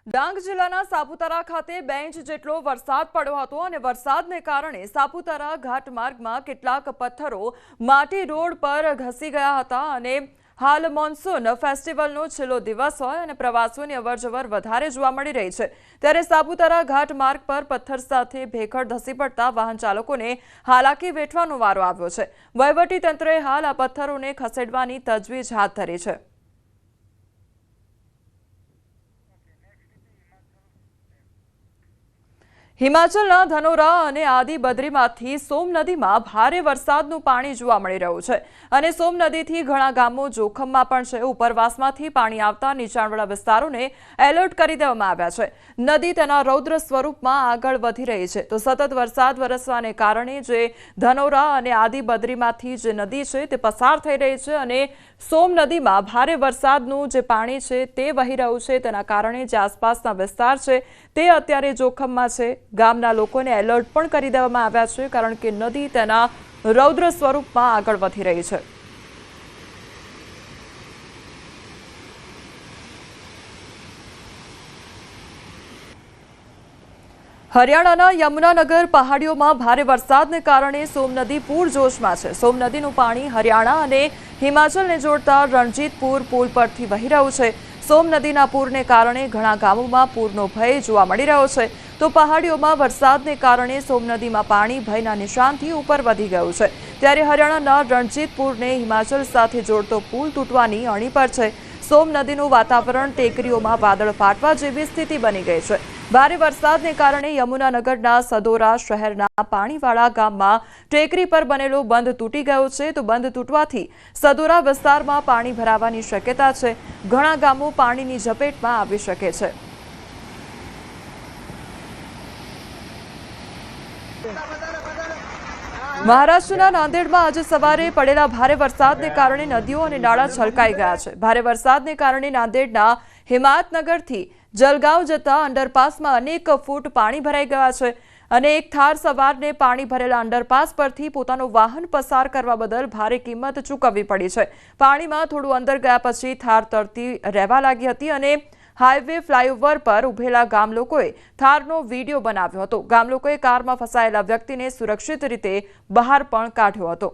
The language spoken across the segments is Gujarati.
ડાંગ જિલ્લાના સાપુતારા ખાતે 2 ઇંચ જેટલો વરસાદ પડ્યો હતો અને વરસાદને કારણે સાપુતારા ઘાટ માર્ગમાં કેટલાક પથ્થરો માટી રોડ પર ઘસી ગયા હતા અને હાલ મોન્સૂન ફેસ્ટિવલનો છેલ્લો દિવસ હોય અને પ્રવાસીઓની અવરજવર વધારે જોવા મળી રહી છે ત્યારે સાપુતારા ઘાટ માર્ગ પર પથ્થર સાથે ભેખડ ધસી પડતા વાહન ચાલકોને હાલાકી વેઠવાનો વારો આવ્યો છે। વહીવટી તંત્રએ હાલ આ પથ્થરોને ખસેડવાની તજવીજ હાથ ધરી છે। હિમાચલના ધનોરા અને આદિ બદ્રીમાંથી સોમ નદીમાં ભારે વરસાદનું પાણી જોવા મળી રહ્યું છે અને સોમ નદીથી ઘણા ગામો જોખમમાં પણ છે। ઉપરવાસમાંથી પાણી આવતા નીચાણવાળા વિસ્તારોને એલર્ટ કરી દેવામાં આવ્યા છે। નદી તેના રૌદ્ર સ્વરૂપમાં આગળ વધી રહી છે તો સતત વરસાદ વરસવાને કારણે જે ધનોરા અને આદિ બદ્રીમાંથી જે નદી છે તે પસાર થઈ રહી છે અને સોમ નદીમાં ભારે વરસાદનું જે પાણી છે તે વહી રહ્યું છે તેના કારણે જે આસપાસના વિસ્તાર છે તે અત્યારે જોખમમાં છે। ગામના લોકોને એલર્ટ પણ કરી દેવામાં આવ્યા છે કારણ કે નદી તેના રૌદ્ર સ્વરૂપમાં આગળ વધી રહી છે। હરિયાણાના યમુનાનગર પહાડીઓમાં ભારે વરસાદને કારણે સોમ નદી પૂરજોશમાં છે। સોમ નદીનું પાણી હરિયાણા અને હિમાચલને જોડતા રણજીતપુર પુલ પરથી વહી રહ્યું છે। સોમ નદીના પૂરને કારણે ઘણા ગામોમાં પૂરનો ભય જોવા મળી રહ્યો છે તો પહાડીઓમાં વરસાદને કારણે સોમ નદીમાં પાણી ભયના નિશાનથી ઉપર વધી ગયું છે ત્યારે હરિયાણાના રણજીતપુરને હિમાચલ સાથે જોડતો પુલ તૂટવાની અણી પર છે। સોમ નદીનું વાતાવરણ ટેકરીઓમાં વાદળ ફાટવા જેવી સ્થિતિ બની ગઈ છે। ભારે વરસાદને કારણે યમુનાનગરના સદોરા શહેરના પાણીવાળા ગામમાં ટેકરી પર બનેલો બંધ તૂટી ગયો છે તો બંધ તૂટવાથી સદોરા વિસ્તારમાં પાણી ભરાવાની શક્યતા છે। ઘણા ગામો પાણીની ઝપેટમાં આવી શકે છે। મહારાષ્ટ્રના નાંદેડમાં આજે સવારે પડેલા ભારે વરસાદને કારણે નદીઓ અને નાળા છલકાઈ ગયા છે। ભારે વરસાદને કારણે નાંદેડના હિમાયતનગરથી જલગાંવ જતા અંડરપાસમાં અનેક ફૂટ પાણી ભરાઈ ગયા છે અને એક થાર સવારને પાણી ભરેલા અંડરપાસ પરથી પોતાનું વાહન પસાર કરવા બદલ ભારે કિંમત ચૂકવવી પડી છે। પાણીમાં થોડું અંદર ગયા પછી થાર તરતી રહેવા લાગી હતી અને હાઈવે ફ્લાયઓવર પર ઉભેલા ગામલોકોએ થારનો વિડીયો બનાવ્યો હતો। ગામલોકોએ કારમાં ફસાયેલા વ્યક્તિને સુરક્ષિત રીતે બહાર પણ કાઢ્યો હતો।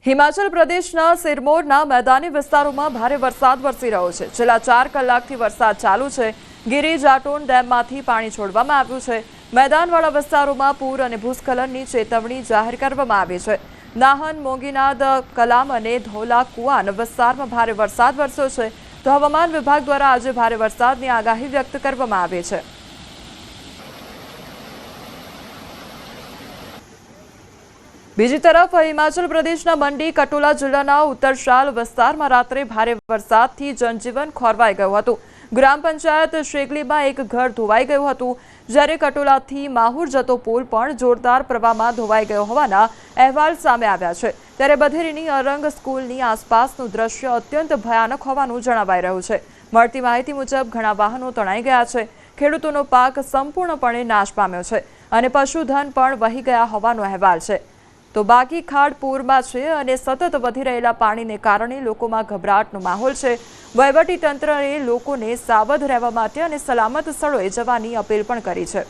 હિમાચલ પ્રદેશના સિરમૌરના મેદાની વિસ્તારોમાં ભારે વરસાદ વરસી રહ્યો છે। છેલ્લા 4 કલાકથી વરસાદ ચાલુ છે। ગિરી જાટોન ડેમમાંથી પાણી છોડવામાં આવ્યું છે। મેદાનવાળા વિસ્તારોમાં પૂર અને ભૂસ્ખલનની ચેતવણી જાહેર કરવામાં આવી છે। નાહન મોંગીનાદ કલામ અને ધોલા કુઆન વિસ્તારમાં ભારે વરસાદ વરસ્યો છે તો હવામાન વિભાગ દ્વારા આજે ભારે વરસાદની આગાહી વ્યક્ત કરવામાં આવી છે। બીજી તરફ હિમાચલ પ્રદેશના મંડી કટોલા જિલ્લાના ઉત્તરશાલ વિસ્તારમાં રાત્રે ભારે વરસાદથી જનજીવન ખોરવાઈ ગયું હતું। ગ્રામ પંચાયત શેગલીમાં એક ઘર ધોવાઈ ગયું હતું જ્યારે કટોલાથી માહુર જતો પુલ પણ જોરદાર પ્રવાહમાં ધોવાઈ ગયો હોવાના અહેવાલ સામે આવ્યા છે। ત્યારે બધેરીની અરંગ સ્કૂલની આસપાસનું દ્રશ્ય અત્યંત ભયાનક હોવાનું જણાવાઈ રહ્યું છે। મળતી માહિતી મુજબ ઘણા વાહનો તણાઈ ગયા છે। ખેડૂતોનો પાક સંપૂર્ણપણે નાશ પામ્યો છે અને પશુધન પણ વહી ગયા હોવાનો અહેવાલ છે તો બાકી ખાડ પૂરમાં છે અને સતત વધી રહેલા પાણીને કારણે લોકોમાં ગભરાટનો માહોલ છે। વહીવટી તંત્રએ લોકોને સાવધ રહેવા માટે અને સલામત સ્થળોએ જવાની અપીલ પણ કરી છે।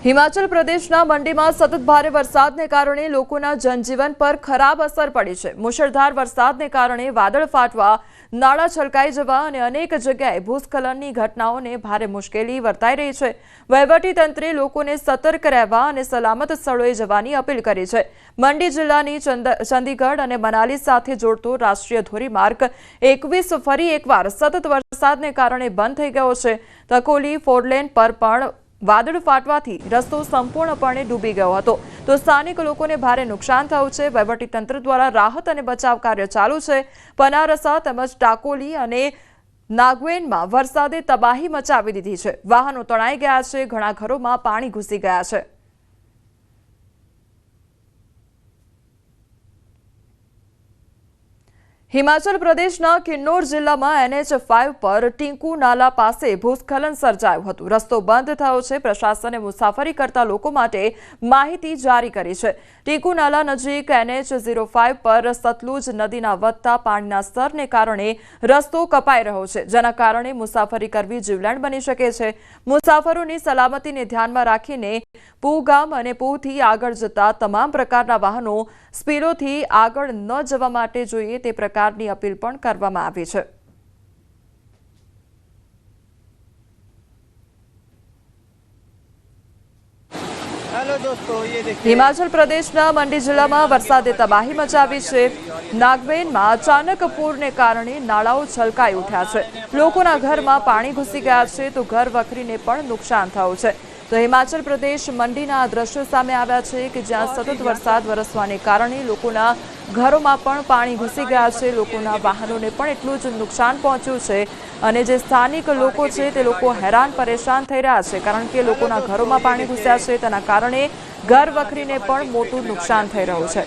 હિમાચલ પ્રદેશના મંડીમાં સતત ભારે વરસાદને કારણે લોકોના જનજીવન પર ખરાબ અસર પડી છે। મુશળધાર વરસાદને કારણે વાદળ ફાટવા નાળા છલકાઈ જવા અને અનેક જગ્યાએ ભૂસ્ખલનની ઘટનાઓને ભારે મુશ્કેલી વર્તાઈ રહી છે। વહીવટી તંત્રે લોકોને સતર્ક રહેવા અને સલામત સ્થળોએ જવાની અપીલ કરી છે। મંડી જિલ્લાની ચંદીગઢ અને મનાલી સાથે જોડતો રાષ્ટ્રીય ધોરીમાર્ગ 21 ફરી એકવાર સતત વરસાદને કારણે બંધ થઈ ગયો છે। તકોલી ફોરલેન પર પણ વાદળ ફાટવાથી રસ્તો સંપૂર્ણપણે ડૂબી ગયો હતો તો સ્થાનિક લોકોને ભારે નુકસાન થયું છે। વહીવટી તંત્ર દ્વારા રાહત અને બચાવ કાર્ય ચાલુ છે। પનારસા તેમજ ટાકોલી અને નાગવેનમાં વરસાદે તબાહી મચાવી દીધી છે। વાહનો તણાઈ ગયા છે। ઘણા ઘરોમાં પાણી ઘૂસી ગયા છે। હિમાચલ પ્રદેશના કિન્નોર જિલ્લામાં NH5 પર ટીંકુ નાલા પાસે ભૂસ્ખલન સર્જાયું હતું. રસ્તો બંધ થયો છે. પ્રશાસને મુસાફરી કરતા લોકો માટે માહિતી જારી કરી છે. ટીંકુ નાલા નજીક NH05 પર સતલુજ નદીના વધતા પાણીના સ્તરને કારણે રસ્તો કપાઈ રહ્યો છે, જેના કારણે મુસાફરી કરવી જીવલેણ બની શકે છે. મુસાફરોની સલામતીને ધ્યાનમાં રાખીને પૂ ગામ અને પૂથી આગળ જતા તમામ પ્રકારના વાહનો સ્પીડોથી આગળ ન જવા માટે જોઈએ તે પ્રકારની અપીલ પણ કરવામાં આવી છે. હિમાચલ પ્રદેશના મંડી જિલ્લામાં વરસાદે તબાહી મચાવી છે. નાગવેનમાં અચાનક પૂરને કારણે નાળાઓ છલકાઈ ઉઠ્યા છે. લોકોના ઘરમાં પાણી ઘૂસી ગયા છે તો ઘર વખરીને પણ નુકસાન થયું છે. તો હિમાચલ પ્રદેશ મંડીના દ્રશ્યો સામે આવ્યા છે કે જ્યાં સતત વરસાદ વરસવાને કારણે લોકોના ઘરોમાં પણ પાણી ઘૂસી ગયા છે. લોકોના વાહનોને પણ એટલું જ નુકસાન પહોંચ્યું છે અને જે સ્થાનિક લોકો છે તે લોકો હેરાન પરેશાન થઈ રહ્યા છે, કારણ કે લોકોના ઘરોમાં પાણી ઘૂસ્યા છે. તેના કારણે ઘર વખરીને પણ મોટું નુકસાન થઈ રહ્યું છે.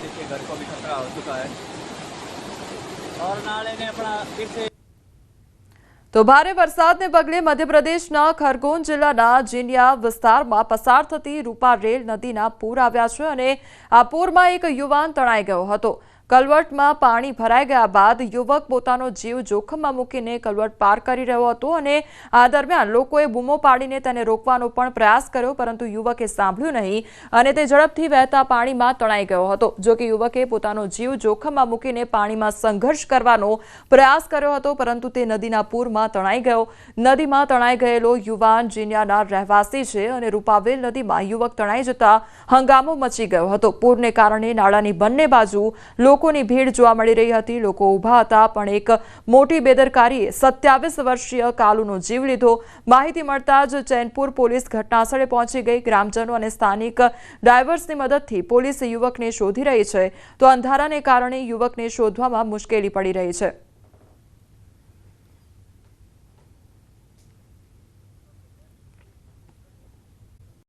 તો ભારે વરસાદને પગલે મધ્યપ્રદેશના ખરગોન જિલ્લાના જીનિયા વિસ્તારમાં પસાર થતી રૂપા રેલ નદીના પૂર આવ્યા છે અને આ પૂરમાં એક યુવાન તણાઈ ગયો હતો. કલવટમાં પાણી ભરાઈ ગયા બાદ યુવક પોતાનો જીવ જોખમમાં મૂકીને કલવટ પાર કરી રહ્યો હતો અને આ દરમિયાન લોકોએ બૂમો પાડીને તેને રોકવાનો પણ પ્રયાસ કર્યો, પરંતુ યુવકે સાંભળ્યું નહીં અને તે ઝડપથી વહેતા પાણીમાં તણાઈ ગયો હતો. જો કે યુવકે પોતાનો જીવ જોખમમાં મૂકીને પાણીમાં સંઘર્ષ કરવાનો પ્રયાસ કર્યો હતો, પરંતુ તે નદીના પૂરમાં તણાઈ ગયો. નદીમાં તણાઈ ગયેલો યુવાન જીનિયાના રહેવાસી છે અને રૂપાવેલ નદીમાં યુવક તણાઈ જતા હંગામો મચી ગયો હતો. પૂરને કારણે નાળાની બંને બાજુ લોકોની ભીડ જોવા મળી રહી હતી. લોકો ઊભા હતા, પણ એક મોટી બેદરકારીએ 27 વર્ષીય કાલુનો જીવ લીધો. માહિતી મળતા જ ચેનપુર પોલીસ ઘટનાસ્થળે પહોંચી ગઈ. ગ્રામજનો અને સ્થાનિક ડાયવર્સની મદદથી પોલીસ યુવકને શોધી રહી છે. તો અંધારાને કારણે યુવકને શોધવામાં મુશ્કેલી પડી રહી છે.